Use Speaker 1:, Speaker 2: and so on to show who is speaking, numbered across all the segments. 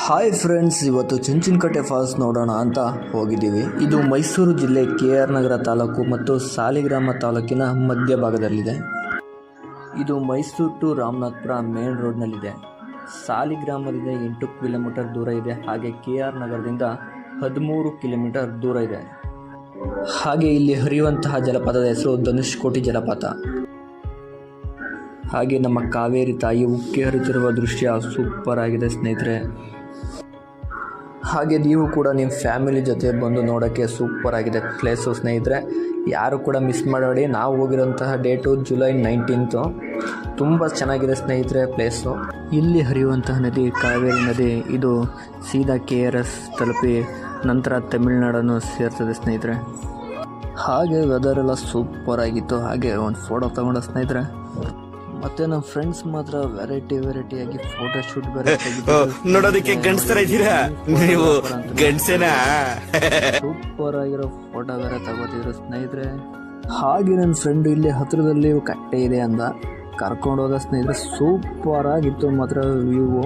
Speaker 1: Hi friends, ಇವತ್ತು Chunchanakatte falls ನೋಡೋಣ ಅಂತ ಹೋಗಿದ್ದೀವಿ. ಇದು ಮೈಸೂರು ಜಿಲ್ಲೆ KR ನಗರ ತಾಲೂಕು ಮತ್ತು ಸಾಲಿಗ್ರಾಮ ತಾಲೂಕಿನ ಮಧ್ಯಭಾಗದಲ್ಲಿದೆ. ಇದು ಮೈಸೂರು ಟು ರಾಮನಾಥಪುರ ಮೇನ್ ರೋಡ್ನಲ್ಲಿದೆ. ಸಾಲಿಗ್ರಾಮದಿಂದ 8 ಕಿಲೋಮೀಟರ್ ದೂರ ಇದೆ. ಹಾಗೆ KR ನಗರದಿಂದ 13 ಕಿಲೋಮೀಟರ್ ದೂರ ಇದೆ. ಹಾಗೆ ಇಲ್ಲಿ ಹರಿಯುವಂತಹ ಜಲಪಾತದ ಹೆಸರು ಧನುಷ್ಕೋಟಿ ಜಲಪಾತ. ಹಾಗೆ ನಮ್ಮ ಕಾವೇರಿ ತಾಯಿ ಉಕ್ಕಿ ಹರಿತಿರುವ ದೃಶ್ಯ ಸೂಪರ್ ಆಗಿದೆ ಸ್ನೇಹಿತರೆ. ಹಾಗೆ ನೀವು ಕೂಡ ನಿಮ್ಮ ಫ್ಯಾಮಿಲಿ ಜೊತೆ ಬಂದು ನೋಡೋಕ್ಕೆ ಸೂಪರ್ ಆಗಿದೆ ಪ್ಲೇಸು ಸ್ನೇಹಿತರೆ. ಯಾರು ಕೂಡ ಮಿಸ್ ಮಾಡಬೇಡಿ. ನಾವು ಹೋಗಿರೋಂತಹ ಡೇಟು ಜುಲೈ 19. ತುಂಬ ಚೆನ್ನಾಗಿದೆ ಸ್ನೇಹಿತರೆ ಪ್ಲೇಸು. ಇಲ್ಲಿ ಹರಿಯುವಂತಹ ನದಿ ಕಾವೇರಿ ನದಿ. ಇದು ಸೀದಾ KRS ತಲುಪಿ ನಂತರ ತಮಿಳುನಾಡನ್ನು ಸೇರ್ತದೆ ಸ್ನೇಹಿತರೆ. ಹಾಗೆ ವೆದರ್ ಎಲ್ಲ ಸೂಪರ್ ಆಗಿತ್ತು. ಹಾಗೆ ಒಂದು ಫೋಟೋ ತಗೊಂಡ ಸ್ನೇಹಿತರೆ. ಮತ್ತೆ ನಮ್ಮ ಫ್ರೆಂಡ್ಸ್ ಮಾತ್ರ ವೆರೈಟಿಯಾಗಿ ಫೋಟೋ ಶೂಟ್ ಬೇರೆ
Speaker 2: ನೋಡೋದಕ್ಕೆ ಗಂಡಸ್ತರ ಇದ್ದೀರಾ ನೀವು, ಗಂಡಸೇನಾ?
Speaker 1: ಸೂಪರ್ ಆಗಿರೋ ಫೋಟೋ ಬೇರೆ ತಗೋತಿದ್ರು ಸ್ನೇಹಿತರೆ. ಹಾಗೆ ನನ್ನ ಫ್ರೆಂಡ್ ಇಲ್ಲಿ ಹತ್ರದಲ್ಲಿ ಕಟ್ಟೆ ಇದೆ ಅಂದ, ಕರ್ಕೊಂಡು ಹೋದ ಸ್ನೇಹಿತರೆ. ಸೂಪರ್ ಆಗಿತ್ತು ಮಾತ್ರ ವ್ಯೂ.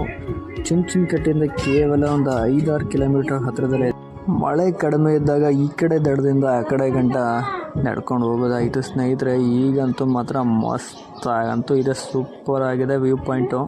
Speaker 1: ಚುಂಚನಕಟ್ಟೆಯಿಂದ ಕೇವಲ ಒಂದು 5-6 ಕಿಲೋಮೀಟರ್ ಹತ್ರದಲ್ಲೇ. ಮಳೆ ಕಡಿಮೆ ಇದ್ದಾಗ ಈ ಕಡೆ ದಡದಿಂದ ಆ ಕಡೆ ಗಂಟ ನಡ್ಕೊಂಡು ಹೋಗೋದಾಯಿತು ಸ್ನೇಹಿತರೆ. ಈಗಂತೂ ಮಾತ್ರ ಮಸ್ತ್ ಆಗಂತೂ ಇದೆ, ಸೂಪರ್ ಆಗಿದೆ ವ್ಯೂ ಪಾಯಿಂಟು.